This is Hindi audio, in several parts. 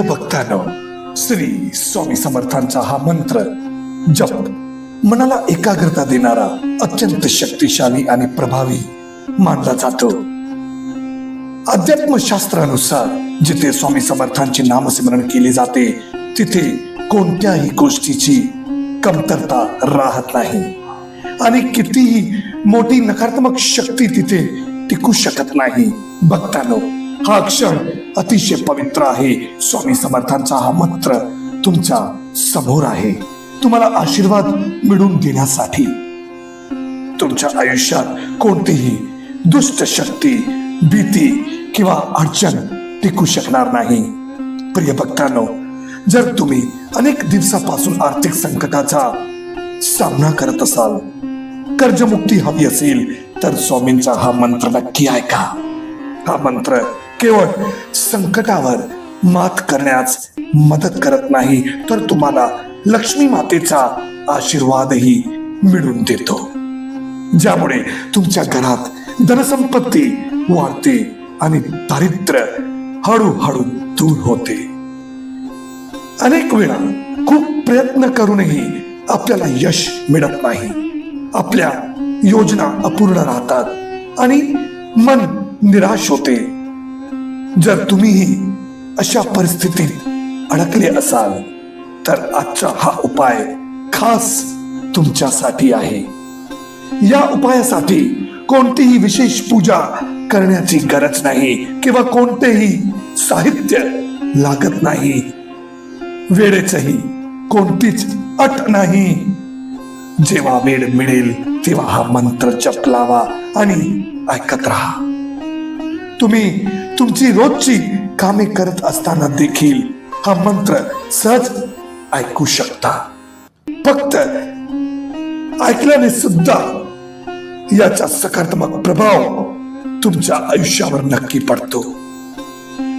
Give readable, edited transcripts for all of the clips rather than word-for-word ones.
भक्तांनो, श्री स्वामी समर्थांचा हा मंत्र जप मनाला एकाग्रता देणारा अत्यंत शक्तिशाली आणि प्रभावी मानला जातो. अध्यात्मशास्त्रानुसार जिथे स्वामी समर्थांचे नामस्मरण केले जाते तिथे कोणत्याही गोष्टीची कमतरता राहत नाही आणि कितीही मोठी नकारात्मक शक्ती तिथे टिकू शकत नाही. भक्तांनो, हा क्षण अतिशय पवित्र आहे. स्वामी समर्थांचा हा मंत्र तुमच्या समोर आहे, तुम्हाला आशीर्वाद मिळवून देण्यासाठी. तुमच्या आयुष्यात कोणतीही दुष्ट शक्ती, भीती किंवा अडचण टिकू शकणार नाही. प्रिय भक्तांनो, जर तुम्ही अनेक दिवसापासून आर्थिक संकटाचा सामना करत असाल, कर्जमुक्ती हवी असेल, तर स्वामींचा हा मंत्र नक्की ऐका. हा मंत्र केवळ संकटावर मात करण्यास मदत करत नाही, तर तुम्हाला लक्ष्मी मातेचा आशीर्वादही मिळवून देतो, ज्यामुळे तुमच्या घरात धनसंपत्ती वाढते आणि दारिद्र्य हळूहळू दूर होते. अनेक वेळा खूप प्रयत्न करूनही आपल्याला यश मिळत नाही, आपल्या योजना अपूर्ण राहतात आणि मन निराश होते. जर तुम्हीही अशा परिस्थितीत अडकले असाल, तर आजचा हा उपाय खास तुमच्यासाठी आहे. या उपायासाठी कोणतीही विशेष पूजा करण्याची गरज नाही किंवा कोणतेही साहित्य लागत नाही. वेळेचही कोणतीच अट नाही. जेव्हा वेळ मिळेल तेव्हा हा मंत्र जपलावा आणि ऐकत राहा. तुम्ही तुमची रोजची कामे करत असताना देखील हा मंत्र सहज ऐकू शकता. फक्त ऐकल्याने सुद्धा याचा सकारात्मक प्रभाव तुमच्या आयुष्यावर नक्की पडतो.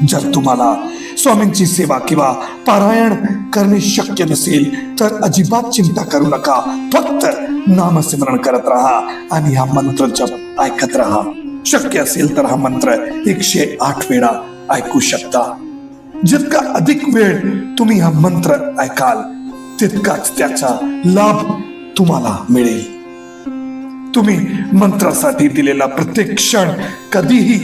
जर तुम्हाला स्वामींची सेवा किंवा पारायण करणे शक्य नसेल, तर अजिबात चिंता करू नका. फक्त नामस्मरण करत राहा आणि हा मंत्र जप ऐकत राहा. शक्य असेल तर हा मंत्र 108 वेळा ऐकू शकता. जितका अधिक वेळ तुम्ही हा मंत्र ऐकाल, तितकाच त्याचा लाभ तुम्हाला मिळेल. तुम्ही मंत्रासाठी दिलेला प्रत्येक क्षण कधीही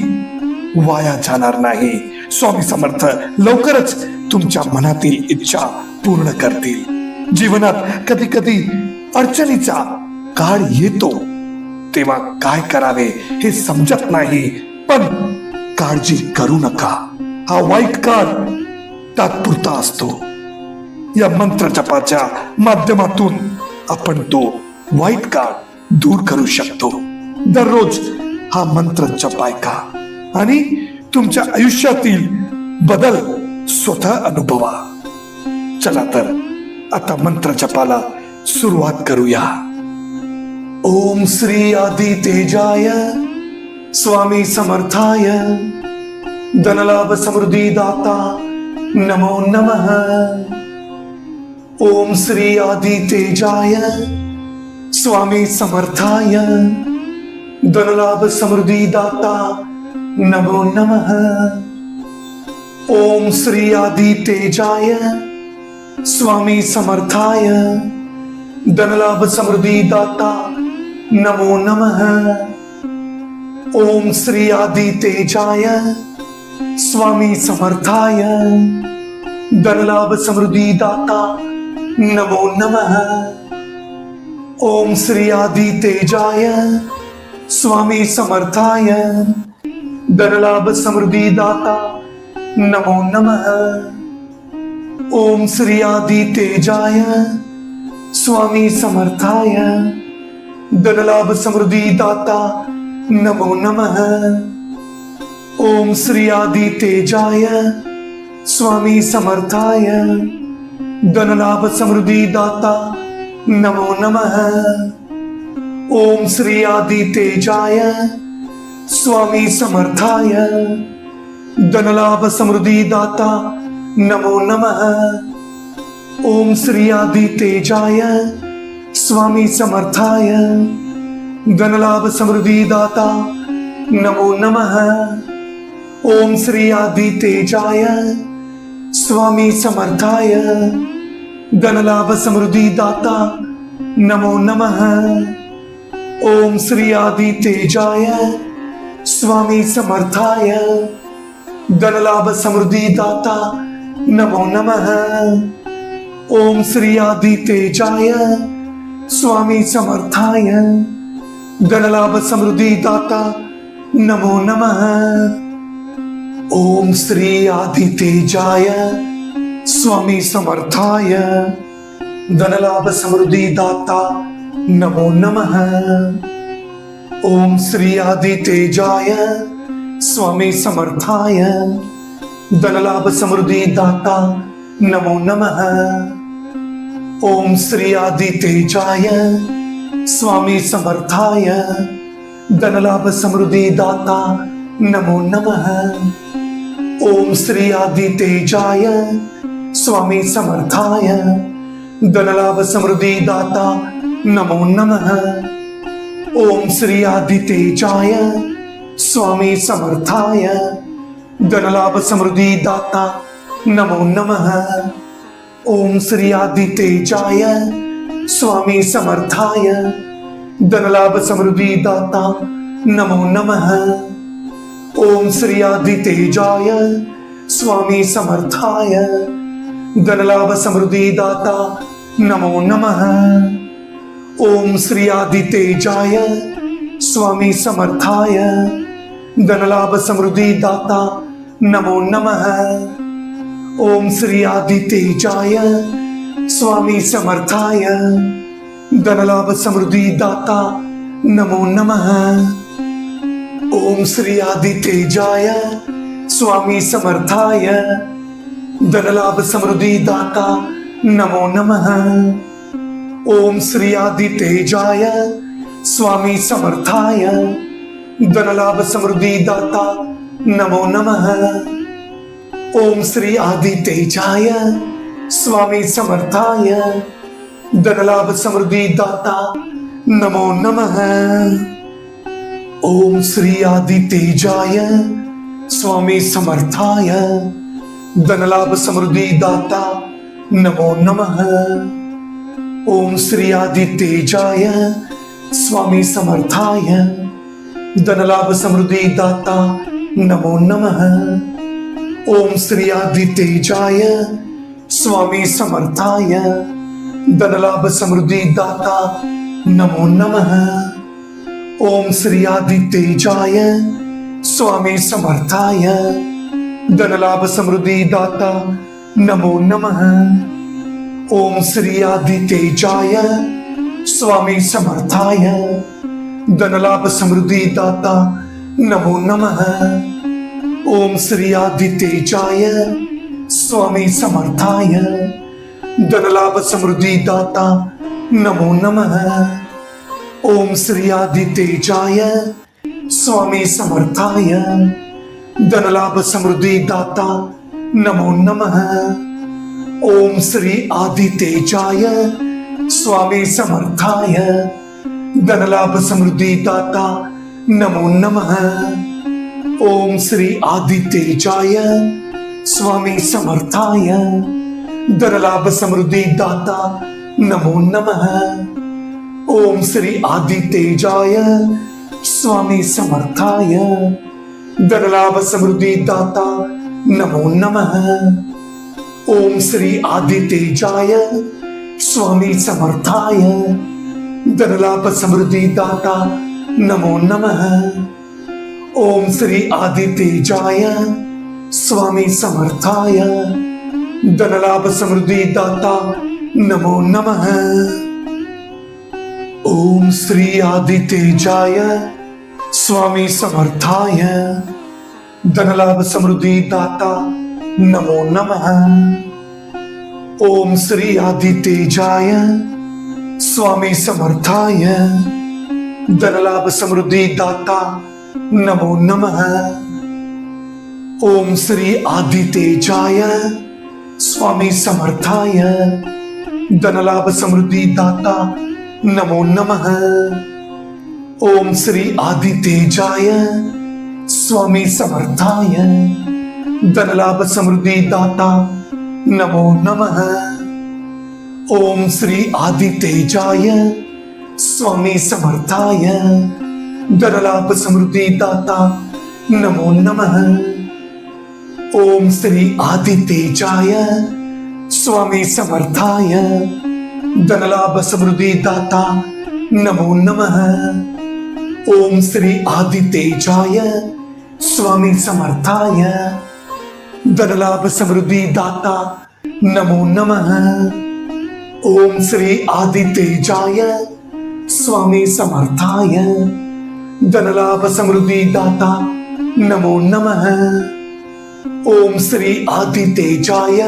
वाया जाणार नाही. स्वामी समर्थ लवकरच तुमच्या मनातील इच्छा पूर्ण करतील. जीवनात कधी कधी अडचणीचा काळ येतो, तेव्हा काय करावे हे समजत नाही, पण काळजी करू नका. हा वाईट काळ तात्पुरता असतो. या मंत्र जपाच्या माध्यमातून आपण तो वाईट काळ दूर करू शकतो. दररोज हा मंत्र जप ऐका आणि तुमच्या आयुष्यातील बदल स्वतः अनुभवा. चला तर आता मंत्र जपाला सुरुवात करूया. ओम श्री आदि तेजाय स्वामी समर्थाय धनलाभ समृद्धि दाता नमो नमः. ओम श्री आदि तेजाय स्वामी समर्थाय धनलाभ समृद्धि दाता नमो नमः. ओम श्री आदि तेजाय स्वामी समर्थाय धनलाभ समृद्धि दाता नमो नमः. ओम श्री आदि तेजाय स्वामी समर्थाय धनलाभ समृद्धि दाता नमो नमः. ओम श्री आदि तेजाय स्वामी समर्थाय धनलाभ समृद्धि दाता नमो नमः. ओम श्री आदि तेजाय स्वामी समर्थाय धनलाभ समृद्धि दाता नमो नमः. ओम श्री आदि तेजाय स्वामी समर्थाय धनलाभ समृद्धि दाता नमो नमः. ओम श्री आदि तेजाय स्वामी समर्थाय धनलाभ समृद्धि दाता नमो नमः. ओम श्री आदि तेजाय स्वामी समर्थाय धनलाभ समृद्धि दाता नमो नमः. ओम श्री आदि तेजाय स्वामी समर्थाय धनलाभ समृद्धी दाता नमो नमः। ओम श्री आदि तेजाय स्वामी समर्थाय धनलाभ समृद्धि दाता नमो नमः। ओम श्री आदि तेजाय स्वामी समर्थाय धनलाभ समृद्धि दाता नमो नमः। ओम श्री आदि तेजाय स्वामी समर्थाय धनलाभ समृद्धि दाता नमो नमः। ओम श्री आदि तेजाय स्वामी समर्थाय धनलाभ समृद्धि दाता नमो नमः। ओम श्री आदि तेजाय स्वामी समर्थाय धनलाभ समृद्धि दाता नमो नमः। ओम श्री आदि तेजाय स्वामी समर्थाय धनलाभ समृद्धि दाता नमो नमः। ओम श्री आदि तेजाय स्वामी समर्थाय धनलाभ समृद्धि दाता नमो नमः। ओम श्री आदि तेजाय स्वामी समर्थाय धनलाभ समृद्धि दाता नमो नमः। ओम श्री आदि तेजाय स्वामी समर्थाय धनलाभ समृद्धि दाता नमो नमः। ओम श्री आदि तेजाय स्वामी समर्थाय धनलाभ समृद्धि दाता नमो नमः। ओम श्री आदि तेजाय स्वामी समर्थाय धनलाभ समृद्धि दाता नमो नमः। ओम श्री आदि तेजाय स्वामी समर्थाय धनलाभ समृद्धि दाता नमो नमः। ओम श्री आदि तेजाय स्वामी समर्थाय धनलाभ समृद्धि दाता नमो नमः। ओम श्री आदि तेजाय स्वामी समर्थाय धनलाभ समृद्धि दाता नमो नमः। ओम श्री आदि तेजाय स्वामी समर्थाय धनलाभ समृद्धि दाता नमो नमः। ओम श्री आदि तेजाय स्वामी समर्थाय धनलाभ समृद्धि दाता नमो नमः। ओम श्री आदि तेजाय स्वामी समर्थाय धनलाभ समृद्धि दाता नमो नमः। ओम श्री आदि तेजाय स्वामी समर्थाय धनलाभ समृद्धि दाता नमो नमः। ओम श्री आदि तेजाय स्वामी समर्थाय धनलाभ समृद्धि दाता नमो नमः। ओम श्री आदि तेजाय स्वामी समर्थाय धनलाभ समृद्धि दाता नमो नमः। ओम श्री आदि तेजाय स्वामी समर्थाय धनलाभ समृद्धि दाता नमो नमः। ओम श्री आदि तेजाय स्वामी समर्थाय धनलाभ समृद्धि दाता नमो नमः। ओम श्री आदि तेजाय स्वामी समर्थाय धनलाभ समृद्धि दाता नमो नमः। ओम श्री आदि तेजाय स्वामी समर्थाय धनलाभ समृद्धि दाता नमो नमः। ओम श्री आदि तेजाय स्वामी समर्थाय धनलाभ समृद्धि दाता नमो नमः। ओम श्री आदि तेजाय स्वामी समर्थाय धनलाभ समृद्धि दाता नमो नमः। ओम श्री आदि तेजाय स्वामी समर्थाय धनलाभ समृद्धि दाता नमो नमः। ओम श्री आदि तेजाय स्वामी समर्थाय धनलाभ समृद्धि दाता नमो नमः। ओम श्री आदि तेजाय स्वामी समर्थाय धनलाभ समृद्धि दाता नमो नमः। ओम श्री आदि तेजाय स्वामी समर्थाय धनलाभ समृद्धि दाता नमो नमः। ओम श्री आदितेजाय स्वामी समर्थाय धनलाभ समृद्धि दाता नमो नमः। ओम श्री आदितेजाय स्वामी समर्थाय धनलाभ समृद्धि दाता नमो नमः। ओम श्री आदितेजाय स्वामी समर्थाय धनलाभ समृद्धि दाता नमो नमः। ओम श्री आदितेजाय स्वामी समर्थाय धनलाभ समृद्धि दाता नमो नमः। ओम श्री आदितेजाय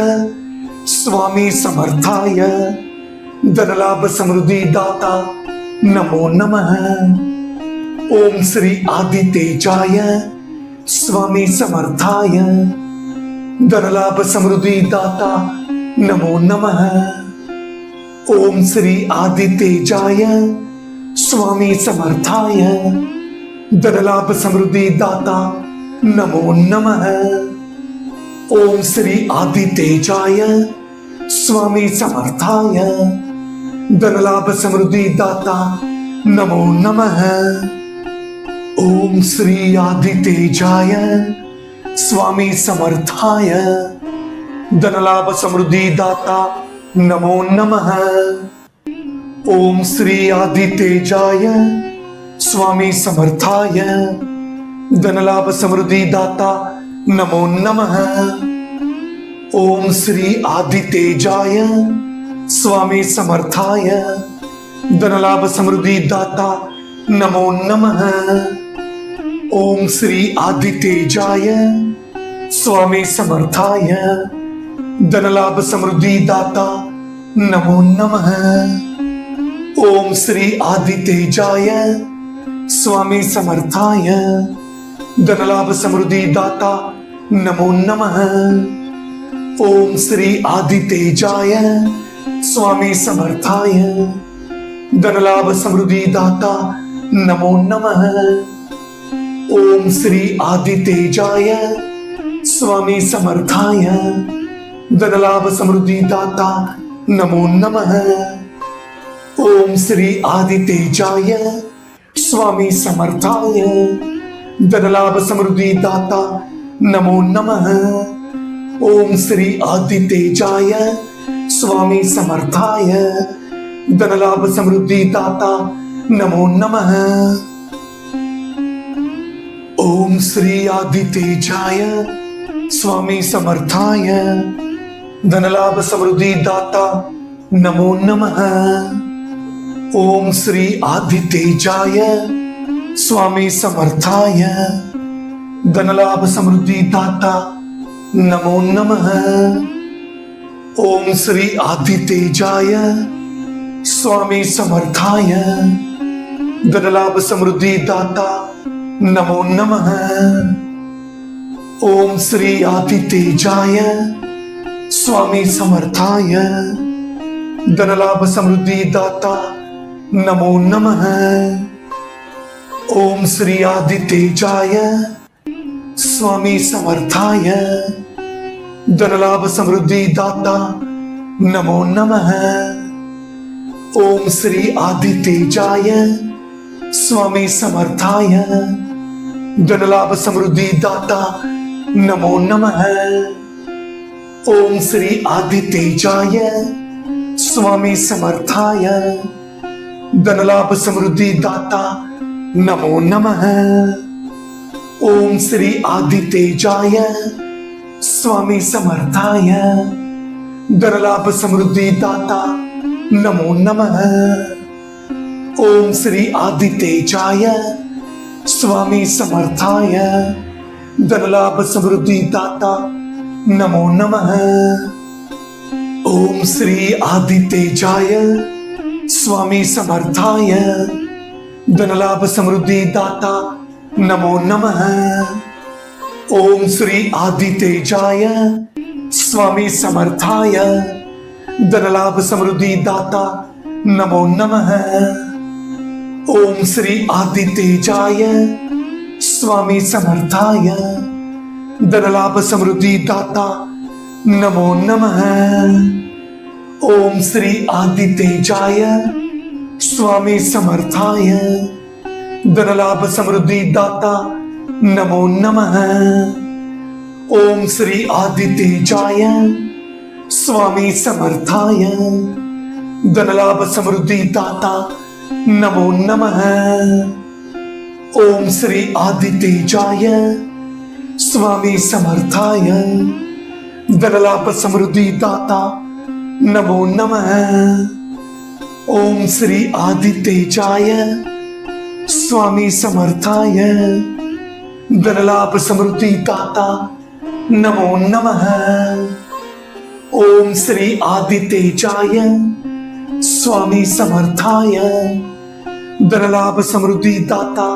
स्वामी समर्थाय धनलाभ समृद्धि दाता नमो नमः। ओम श्री आदितेजाय स्वामी समर्थाय धनलाभ समृद्धि दाता नमो नमः। ओम श्री आदितेजाय स्वामी समर्थाय धनलाभ समृद्धि दाता नमो नमः। ओम श्री आदितेजाय स्वामी समर्थाय धनलाभ समृद्धि दाता नमो नमः। ओम श्री आदितेजाय स्वामी समर्थाय धनलाभ समृद्धि दाता नमो नमः। ओम श्री आदितेजाय स्वामी समर्थाय धनलाभ समृद्धि दाता नमो नमः। ओम श्री आदितेजाय स्वामी समर्थाय धनलाभ समृद्धि दाता नमो नमः। ओम श्री आदितेजाय स्वामी समर्थाय धनलाभ समृद्धि दाता नमो नमः। ओम श्री आदितेजाय स्वामी समर्थाय धनलाभ समृद्धि दाता नमो नमः। ओम श्री आदितेजाय स्वामी समर्थाय धनलाभ समृद्धि दाता नमो नमः। ओम श्री आदितेजाय स्वामी समर्थाय धनलाभ समृद्धि दाता नमो नमः। ओम श्री आदितेजाय स्वामी समर्थाय धनलाभ समृद्धि दाता नमो नमः। ओम श्री आदितेजाय स्वामी समर्थाय धनलाभ समृद्धि दाता नमो नमः। ओम श्री आदितेजाय स्वामी समर्थाय धनलाभ समृद्धि दाता नमो नमः। ओम श्री आदितेजाय स्वामी समर्थाय धनलाभ समृद्धि दाता नमो नमः। ओम श्री आदितेजाय स्वामी समर्थाय धनलाभ समृद्धि दाता नमो नमः। ओम श्री आदितेजाय स्वामी समर्थाय धनलाभ समृद्धि दाता नमो नमः। ओम श्री आदितेजाय स्वामी समर्थाय धनलाभ समृद्धि दाता नमो नमः। ओम श्री आदितेजाय स्वामी समर्थाय धनलाभ समृद्धि दाता नमो नमः। ओम श्री आदितेजाय स्वामी समर्थाय धनलाभ समृद्धि दाता नमो नमः। ओम श्री आदितेजाय स्वामी समर्थाय धनलाभ समृद्धि दाता नमो नमः। ओम श्री आदितेजाय स्वामी समर्थाय धनलाभ समृद्धि दाता नमो नमः। ओम श्री आदितेजाय स्वामी समर्थाय धनलाभ समृद्धि दाता नमो नमः। ओम श्री आदितेजाय स्वामी समर्थाय धनलाभ समृद्धि दाता नमो नमः। ओम श्री आदितेजाय स्वामी समर्थाय धनलाभ समृद्धि दाता नमो नमः। ओम श्री आदितेजाय स्वामी समर्थाय धनलाभ समृद्धि दाता नमो नमः। ओम श्री आदितेजाय स्वामी समर्थाय धनलाभ समृद्धि दाता नमो नमः। ओम श्री आदितेजाय स्वामी समर्थाय धनलाभ समृद्धि दाता नमो नमः। ओम श्री आदितेजाय स्वामी समर्थाय धनलाभ समृद्धि दाता नमो नमः। ओम श्री आदितेजाय स्वामी समर्थाय धनलाभ समृद्धि दाता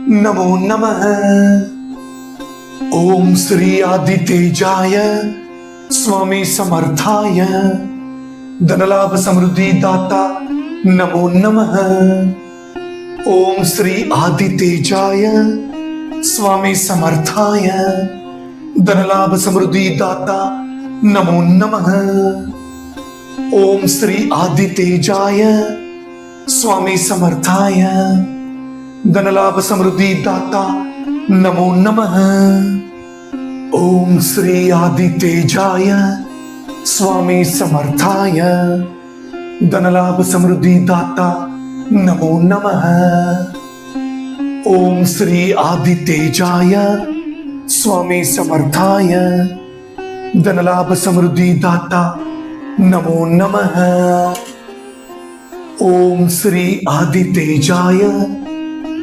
नमो नमः। ओम श्री आदितेजाय स्वामी समर्थाय धनलाभ समृद्धि दाता नमो नमः। ओम श्री आदितेजाय स्वामी समर्थाय धनलाभ समृद्धि दाता नमो नमः। ओम श्री आदितेजाय स्वामी समर्थाय धनलाभ समृद्धि दाता नमो नमः। ओम श्री आदितेजाय स्वामी समर्थाय धनलाभ समृद्धि दाता नमो नमः। ओम श्री आदितेजाय स्वामी समर्थाय धनलाभ समृद्धि दाता नमो नमः। ओम श्री आदितेजाय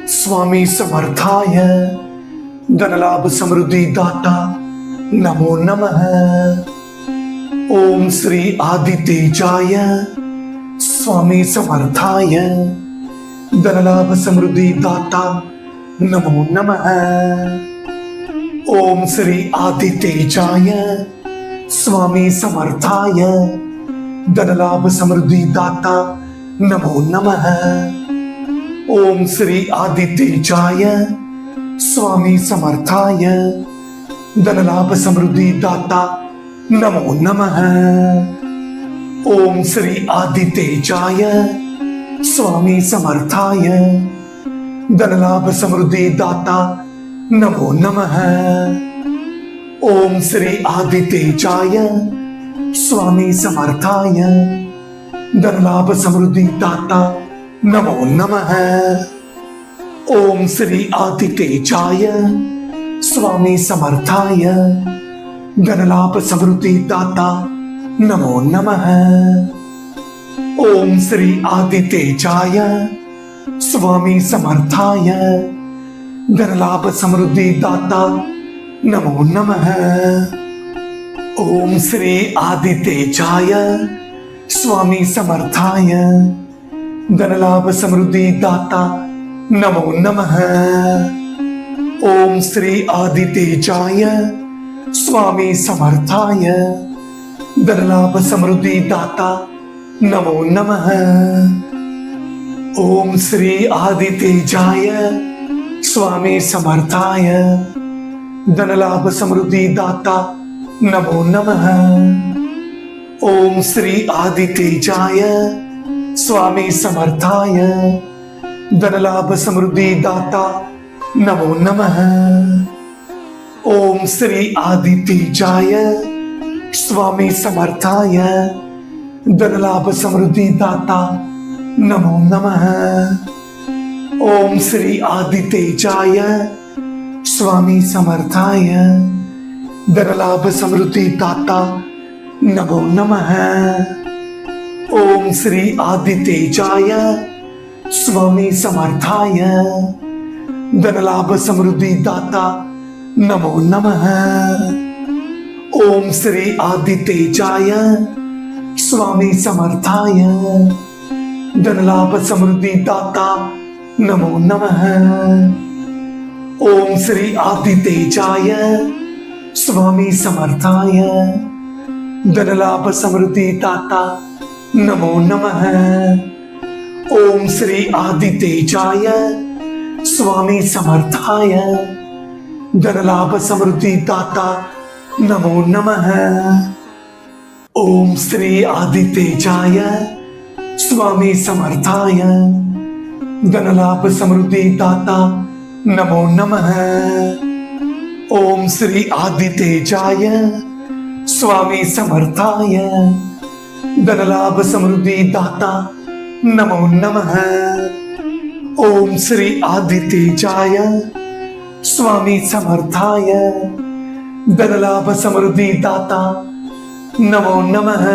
स्वामी समर्थाय धनलाभ समृद्धि दाता नमो नमः। ओम श्री आदितेजाय स्वामी समर्थाय धनलाभ समृद्धि दाता नमो नमः। ओम श्री आदितेजाय स्वामी समर्थाय धनलाभ समृद्धि दाता नमो नमः। ओम श्री आदितेजाय स्वामी समर्थाय धनलाभ समृद्धि दाता नमो नमः। ओम श्री आदितेजाय स्वामी समर्थाय धनलाभ समृद्धि दाता नमो नमः। ओम श्री आदितेजाय स्वामी समर्थाय धनलाभ समृद्धि दाता नमो नमः। ओम श्री आदितेजाय स्वामी समर्थाय धनलाभ समृद्धि दाता नमो नमः। ओम श्री आदितेजाय स्वामी समर्थाय धनलाभ समृद्धि दाता नमो नमः। ओम श्री आदितेजाय स्वामी समर्थाय धनलाभ समृद्धि दाता नमो नमः। ओम श्री आदितेजाय स्वामी समर्थाय धनलाभ समृद्धि दाता नमो नमः। ओम श्री आदितेजाय स्वामी समर्थाय धनलाभ समृद्धि दाता नमो नमः। ओम श्री आदितेजाय स्वामी समर्थाय धनलाभ समृद्धि दाता नमो नमः। ओम श्री आदितेजाय स्वामी समर्थाय धनलाभ समृद्धि दाता नमो नमः। ओम श्री आदितेजाय स्वामी समर्थाय धनलाभ समृद्धि दाता नमो नमः। ओम श्री आदितेजाय स्वामी समर्थाय धनलाभ समृद्धि दाता नमो नमः। ओम श्री आदितेजाय स्वामी समर्थाय धनलाभ समृद्धि दाता नमो नमः। ओम श्री आदितेजाय स्वामी समर्थाय धनलाभ समृद्धि दाता नमो नमः। ओम श्री आदितेजाय स्वामी समर्थाय धनलाभ समृद्धि दाता नमो नमः। ओम श्री आदितेजाय स्वामी समर्थाय धनलाभ समृद्धि दाता नमो नमः। ओम श्री आदितेजाय स्वामी समर्थाय धनलाभ समृद्धि दाता नमो नमः। ओम श्री आदितेजाय स्वामी समर्थाय धनलाभ समृद्धि दाता नमो नमः।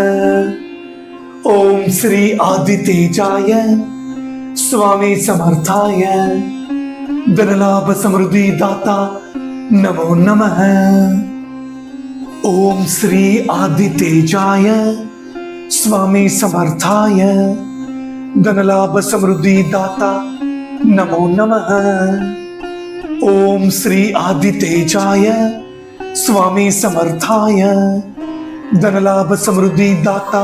ओम श्री आदितेजाय स्वामी समर्थाय धनलाभ समृद्धि दाता नमो नमः। ओम श्री आदितेजाय स्वामी समर्थाय धनलाभ समृद्धि दाता नमो नमः। ओम श्री आदितेजाय स्वामी समर्थाय धनलाभ समृद्धि दाता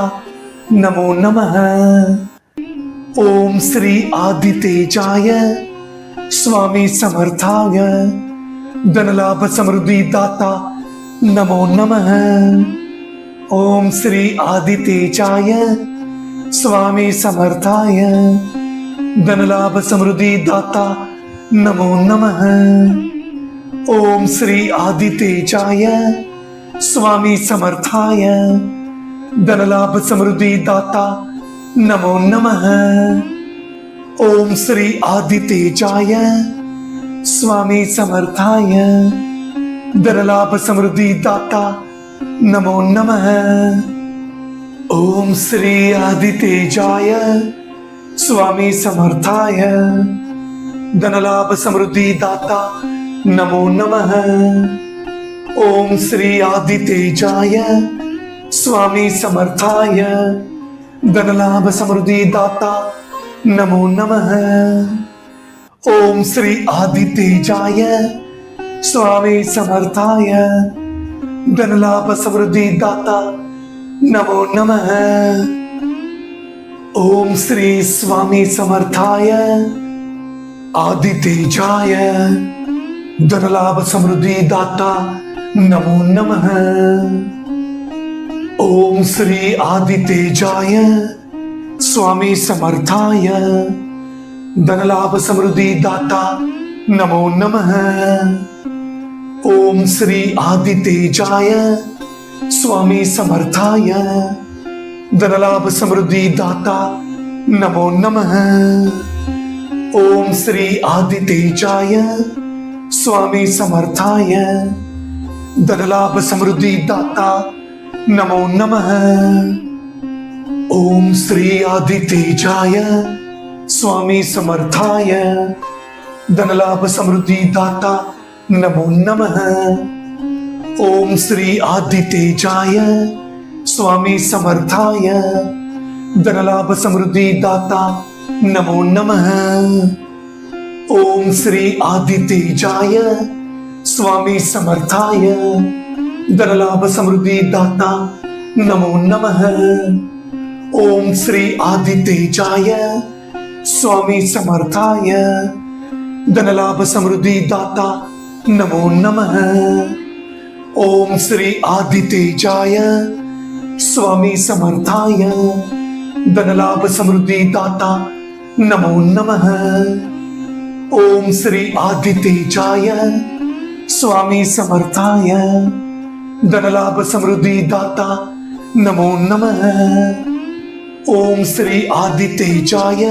नमो नमः। ओम श्री आदितेजाय स्वामी समर्थाय धनलाभ समृद्धि दाता नमो नमः। ओम श्री आदितेजाय स्वामी समर्थाय धनलाभ समृद्धि दाता नमो नमः। ओम श्री आदितेजाय स्वामी समर्थाय धनलाभ समृद्धि दाता नमो नमः। ओम श्री आदितेजाय स्वामी समर्थाय धनलाभ समृद्धि दाता नमो नमः। ओम श्री आदितेजाय स्वामी समर्थाय धनलाभ समृद्धि दाता नमो नमः। ओम श्री आदितेजाय स्वामी समर्थाय धनलाभ समृद्धि दाता नमो नमः। ओम श्री आदितेजाय स्वामी समर्थाय धनलाभ समृद्धि दाता नमो नमः। ओम श्री स्वामी समर्थाय आदितेजाय धनलाभ समृद्धि दाता नमो नमः। ओम श्री आदितेजाय स्वामी समर्थाय धनलाभ समृद्धि दाता नमो नमः। ओम श्री आदितेजाय स्वामी समर्थाय धनलाभ समृद्धि दाता नमो नमः। ओम श्री आदितेजाय स्वामी समर्थाय धनलाभ समृद्धि दाता नमो नमः। ओम श्री आदितेजाय स्वामी समर्थाय धनलाभ समृद्धि दाता नमो नमः। ओम श्री आदितेजाय स्वामी समर्थाय धनलाभ समृद्धि दाता नमो नमः। ओम श्री आदितेजाय स्वामी समर्थाय धनलाभ समृद्धि दाता नमो नमः। ओम श्री आदितेजाय स्वामी समर्थाय धनलाभ समृद्धि दाता नमो नमः। ओम श्री आदितेजाय स्वामी समर्थाय धनलाभ समृद्धि दाता नमो नमः। ओम श्री आदितेजाय स्वामी समर्थाय धनलाभ समृद्धि दाता नमो नमः। ओम श्री आदितेजाय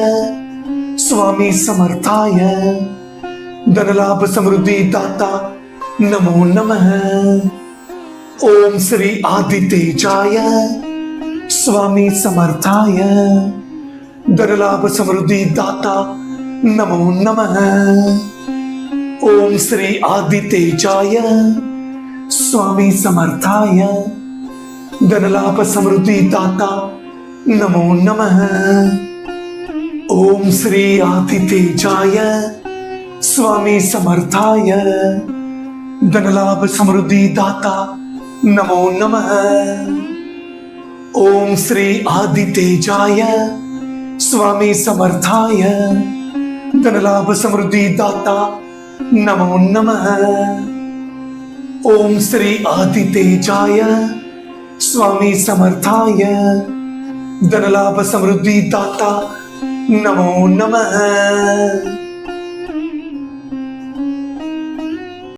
स्वामी समर्थाय धनलाभ समृद्धि दाता नमो नमः। ओम श्री आदितेजाय स्वामी समर्थाय धनलाभ समृद्धि दाता नमो नमः। ओम श्री आदितेजाय स्वामी समर्थाय धनलाभ समृद्धि दाता नमो नमः। ओम श्री आदितेजाय स्वामी समर्थाय धनलाभ समृद्धि दाता नमो नमः। ओम श्री आदितेजाय स्वामी समर्थाय धनलाभ समृद्धि दाता नमो नमः। ओम श्री आदितेजाय स्वामी समर्थाय धनलाभ समृद्धि दाता नमो नमः।